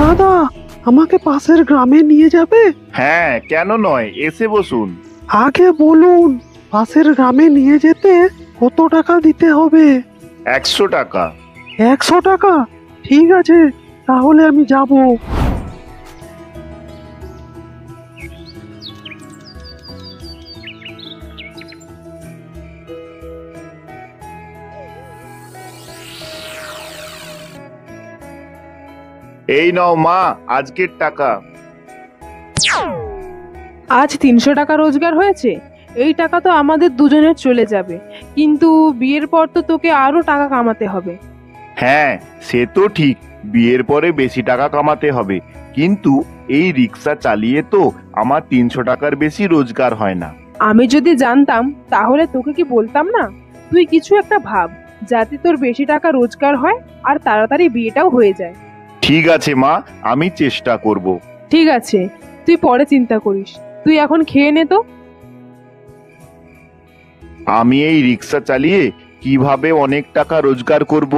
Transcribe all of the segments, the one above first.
দাদা, আমাকে পাশের গ্রামে নিয়ে যাবে? হ্যাঁ, কেন নয়, এসে বসুন। আগে বলুন, পাশের গ্রামে নিয়ে যেতে কত টাকা দিতে হবে? 100 টাকা। 100 টাকা? ঠিক আছে, তাহলে আমি যাব। এই নাও মা, আজকের টাকা। আজ 300 টাকা রোজগার হয়েছে। এই টাকা তো আমাদের দুজনের চলে যাবে, কিন্তু বিয়ের পর তো তোকে আরো টাকা কামাতে হবে। হ্যাঁ, সে তো ঠিক, বিয়ের পরে বেশি টাকা কামাতে হবে, কিন্তু এই রিক্সা চালিয়ে তো আমার 300 টাকার বেশি রোজগার হয় না। আমি যদি জানতাম তাহলে তোকে কি বলতাম না? তুই কিছু একটা ভাব, যাতে তোর বেশি টাকা রোজগার হয় আর তাড়াতাড়ি বিয়েটাও হয়ে যায়। ঠিক আছে মা, আমি চেষ্টা করব। ঠিক আছে, তুই পরে চিন্তা করিস। তুই এখন খেয়ে নে তো। আমি এই রিক্সা চালিয়ে কিভাবে অনেক টাকা রোজগার করব?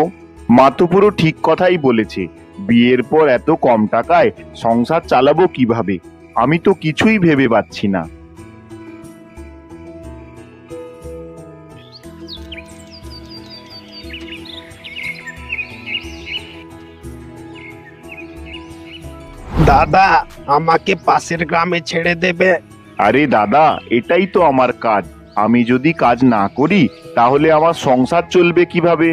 মা তো পুরো ঠিক কথাই বলেছে, বিয়ের পর এত কম টাকায় সংসার চালাবো কিভাবে? আমি তো কিছুই ভেবে পাচ্ছি না। দাদা, আমাকে পাশের গ্রামে ছেড়ে দেবে? আরে দাদা, এটাই তো আমার কাজ। আমি যদি কাজ না করি তাহলে আমার সংসার চলবে কিভাবে?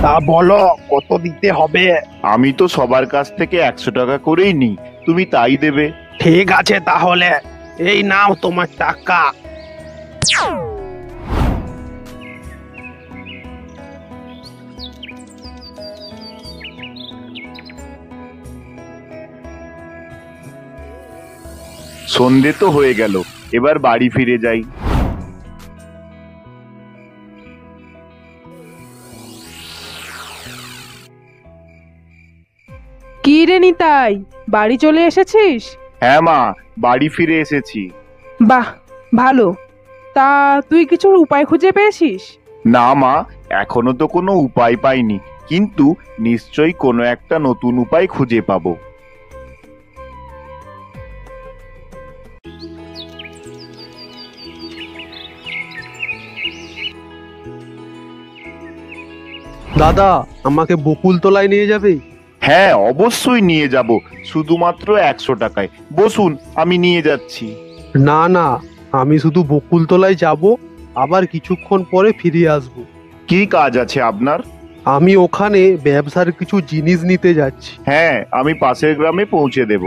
তা বলো, কত দিতে হবে? আমি তো সবার কাছ থেকে 100 টাকা করেই নিই, তুমি তাই দেবে। ঠিক আছে, তাহলে এই নাও তোমার টাকা। সন্ধে তো হয়ে গেল, এবার বাড়ি ফিরে যাই। কি রে নিতাই, বাড়ি চলে এসেছিস? হ্যাঁ মা, বাড়ি ফিরে এসেছি। বাহ, ভালো। তা তুই কিছুর উপায় খুঁজে পেয়েছিস? না মা, এখনো তো কোনো উপায় পাইনি, কিন্তু নিশ্চয়ই কোনো একটা নতুন উপায় খুঁজে পাবো। দাদা, আমাকে বকুলতলায় নিয়ে যাবে? হ্যাঁ, অবশ্যই নিয়ে যাব, শুধুমাত্র 100 টাকায়। বসুন, আমি নিয়ে যাচ্ছি। না না, আমি শুধু বকুলতলায় যাব, আবার কিছুক্ষণ পরে ফিরে আসব। কি কাজ আছে আপনার? আমি ওখানে ব্যবসার কিছু জিনিস নিতে যাচ্ছি। হ্যাঁ, আমি পাশের গ্রামে পৌঁছে দেব।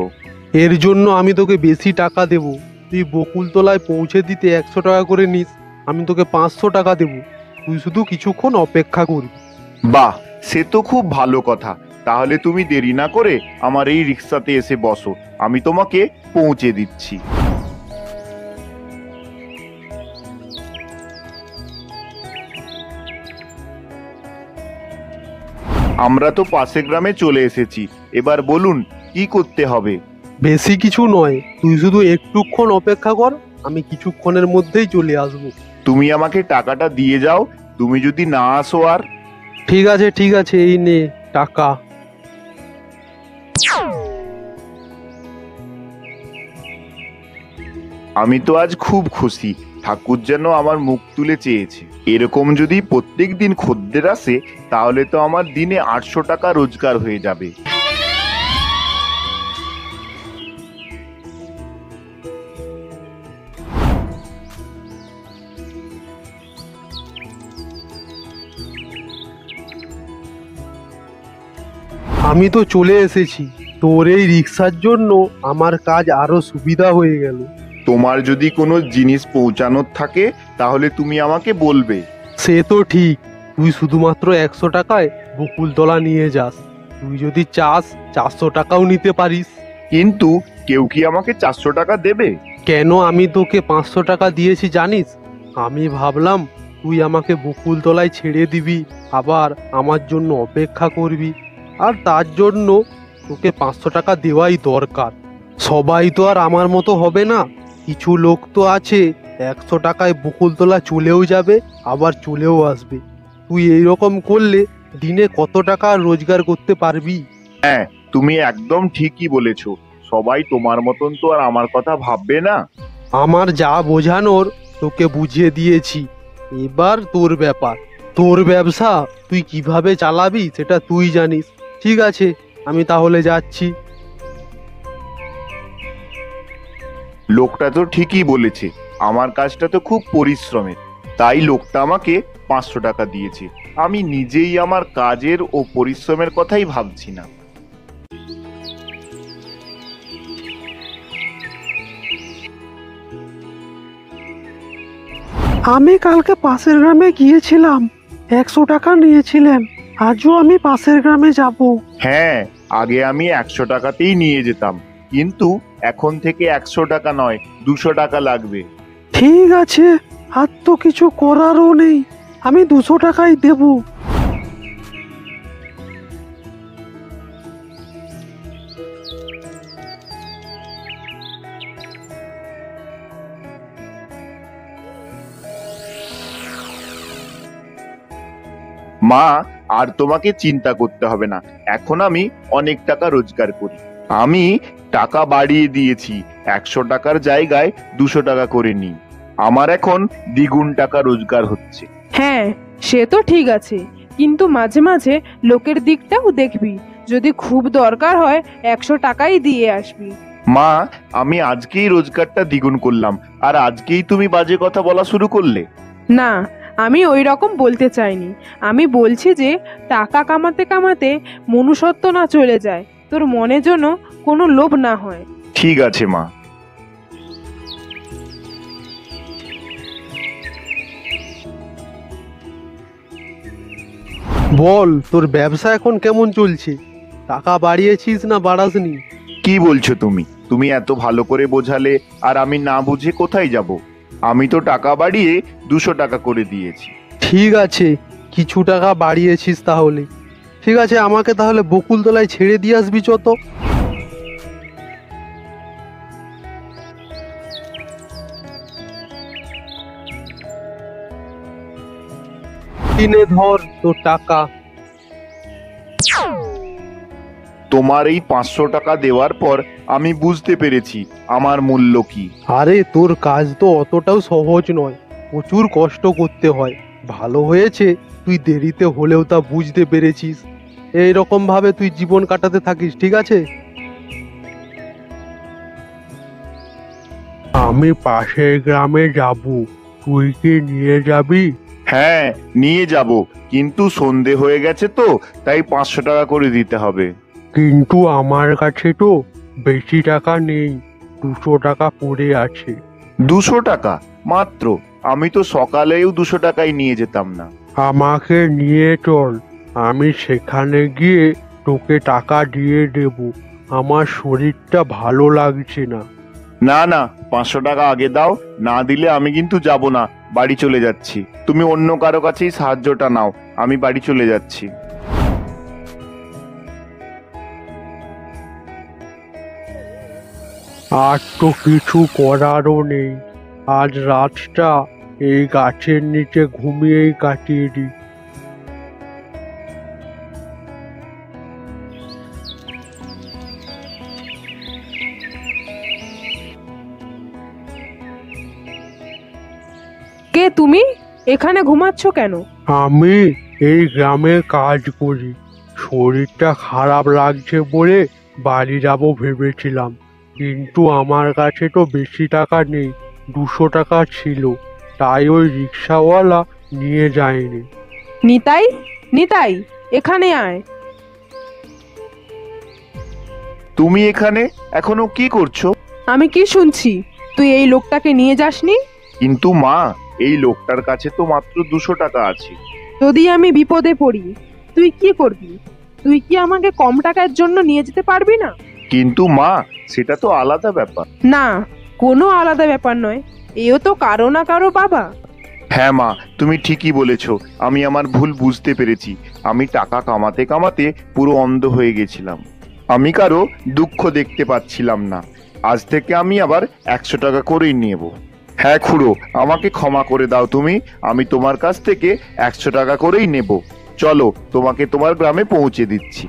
এর জন্য আমি তোকে বেশি টাকা দেব। তুই বকুলতলায় পৌঁছে দিতে 100 টাকা করে নিস, আমি তোকে 500 টাকা দেব। তুই শুধু কিছুক্ষণ অপেক্ষা করবি। বাহ, সে তো খুব ভালো কথা। তাহলে তুমি দেরি না করে আমার এই রিক্সাতে এসে বসো, আমি তোমাকে পৌঁছে দিচ্ছি। আমরা তো পাশের গ্রামে চলে এসেছি, এবার বলুন কি করতে হবে? বেশি কিছু নয়, তুই শুধু একটুক্ষণ অপেক্ষা কর, আমি কিছুক্ষণের মধ্যেই চলে আসব। তুমি আমাকে টাকাটা দিয়ে যাও, তুমি যদি না আসো আর। ঠিক আছে ঠিক আছে, এই নে টাকা। আমি তো আজ খুব খুশি, ঠাকুর যেন আমার মুখ তুলে চেয়েছে। এরকম যদি প্রত্যেক দিন খদ্দের আসে তাহলে তো আমার দিনে 800 টাকা রোজগার হয়ে যাবে। আমি তো চলে এসেছি, তোর এই রিক্সার জন্য আমার কাজ আরো সুবিধা হয়ে গেল। তোমার যদি কোনো জিনিস পৌঁছানোর থাকে তাহলে তুমি আমাকে বলবে। সে তো ঠিক, তুই শুধুমাত্র 100 টাকায় বকুলতলা নিয়ে যাস। তুই যদি চাস 400 টাকাও নিতে পারিস। কিন্তু কেউ কি আমাকে 400 টাকা দেবে? কেন আমি তোকে 500 টাকা দিয়েছি জানিস? আমি ভাবলাম তুই আমাকে বকুলতলায় ছেড়ে দিবি, আবার আমার জন্য অপেক্ষা করবি, আর তার জন্য তোকে 500 টাকা দেওয়াই দরকার। সবাই তো আর আমার মতো হবে না, কিছু লোক তো আছে 100 টাকায় বকুলতলা চলেও যাবে, আবার চলেও আসবে। তুই এইরকম করলে দিনে কত টাকা রোজগার করতে পারবি? হ্যাঁ, তুমি একদম ঠিকই বলেছো। সবাই তোমার মতন তো আর আমার কথা ভাববে না। আমার যা বোঝানোর তোকে বুঝিয়ে দিয়েছি, এবার তোর ব্যাপার। তোর ব্যবসা তুই কিভাবে চালাবি সেটা তুই জানিস। ঠিক আছে, আমি তাহলে যাচ্ছি। লোকটা তো ঠিকই বলেছে, আমার কাজটা তো খুব পরিশ্রমের, তাই লোকটা আমাকে 500 টাকা দিয়েছে। আমি নিজেই আমার কাজের ও পরিশ্রমের কথাই ভাবছি না। আমি কালকে পাশের গ্রামে গিয়েছিলাম, 100 টাকা নিয়েছিলেন। আজও আমি পাশের গ্রামে যাব। হ্যাঁ, আগে আমি 100 টাকাতেই নিয়ে যেতাম, কিন্তু এখন থেকে 100 টাকা নয়, 200 টাকা লাগবে। ঠিক আছে, আর তো কিছু করারও নেই, আমি 200 টাকাই দেব। মা, আর তোমাকে চিন্তা করতে হবে না, এখন আমি অনেক টাকা রোজগার করি। আমি টাকা বাড়িয়ে দিয়েছি, 100 টাকার জায়গায় 200 টাকা করে নিই। আমার এখন দ্বিগুণ টাকা রোজগার হচ্ছে। হ্যাঁ, সে তো ঠিক আছে, কিন্তু মাঝে মাঝে লোকের দিকটাও দেখবি। যদি খুব দরকার হয় 100 টাকাই দিয়ে আসবি। মা, আমি আজকেই রোজগারটা দ্বিগুণ করলাম, আর আজকেই তুমি বাজে কথা বলা শুরু করলে। না, আমি ওই রকম বলতে চাইনি। আমি বলছি যে টাকা কামাতে কামাতে মনুষ্যত্ব না চলে যায়, তোর মনে যেন কোনো লোভ না হয়। ঠিক আছে মা। বল, তোর ব্যবসা এখন কেমন চলছে? টাকা বাড়িয়েছিস না বাড়াসনি? কি বলছো তুমি? তুমি এত ভালো করে বোঝালে, আর আমি না বুঝে কোথায় যাব? আমি তো টাকা বাড়িয়ে 200 টাকা করে দিয়েছি। ঠিক আছে, কিছু টাকা বাড়িয়েছিস তাহলে। ঠিক আছে, আমাকে তাহলে বকুলতলায় ছেড়ে দিয়ে আসবি যত। কিনে ধর তোর টাকা। তোমার এই 500 টাকা দেওয়ার পর আমি বুঝতে পেরেছি আমার মূল্য কি। আরে, তোর কাজ তো অতটাও সহজ নয়, প্রচুর কষ্ট করতে হয়। ভালো হয়েছে তুই দেরিতে হলেও তা বুঝতে পেরেছিস। এইরকম ভাবে তুই জীবন কাটাতে থাকিস, ঠিক আছে? আমি পাশের গ্রামে যাব, তুই কি নিয়ে যাবি? হ্যাঁ, নিয়ে যাব, কিন্তু সন্ধে হয়ে গেছে তো, তাই 500 টাকা করে দিতে হবে। কিন্তু আমার কাছে তো বেশি টাকা নেই, 200 টাকা পড়ে আছে। 200 টাকা মাত্র? আমি তো সকালেও 200 টাকাই নিয়ে যেতাম না। আমাকে নিয়ে চল, আমি সেখানে গিয়ে তোকে টাকা দিয়ে দেব। আমার শরীরটা ভালো লাগছে না। না না, 500 টাকা আগে দাও, না দিলে আমি কিন্তু যাব না, বাড়ি চলে যাচ্ছি। তুমি অন্য কারো কাছেই সাহায্যটা নাও, আমি বাড়ি চলে যাচ্ছি। আর তো কিছু করারও নেই, আজ রাতটা এই গাছের নিচে ঘুমিয়েই কাটিয়ে দিই। কে তুমি? এখানে ঘুমাচ্ছ কেন? আমি এই গ্রামে কাজ করি, শরীরটা খারাপ লাগছে বলে বাড়ি যাব ভেবেছিলাম, কিন্তু আমার কাছে তো বেশি টাকা নেই, 200 টাকা ছিল, তাই ওই রিক্সাওয়ালা নিয়ে যায়নি। নিতাই, নিতাই, এখানে আয়। তুমি এখানে এখনো কি করছো? আমি কি শুনছি? তুই এই লোকটাকে নিয়ে যাসনি? কিন্তু মা, এই লোকটার কাছে তো মাত্র 200 টাকা আছে। যদি আমি বিপদে পড়ি তুই কি করবি? তুই কি আমাকে কম টাকার জন্য নিয়ে যেতে পারবি না? কিন্তু মা, সেটা তো আলাদা ব্যাপার। না, কোনো আলাদা ব্যাপার নয়, এও তো কারো না কারো বাবা। হ্যাঁ মা, তুমি ঠিকই বলেছো, আমি আমার ভুল বুঝতে পেরেছি। আমি টাকা কামাতে কামাতে পুরো অন্ধ হয়ে গেছিলাম। আমি কারো দুঃখ দেখতে পাচ্ছিলাম না। আজ থেকে আমি আবার 100 টাকা করেই নেব। হ্যাঁ খুড়ো, আমাকে ক্ষমা করে দাও তুমি। আমি তোমার কাছ থেকে 100 টাকা করেই নেব। চলো, তোমাকে তোমার গ্রামে পৌঁছে দিচ্ছি।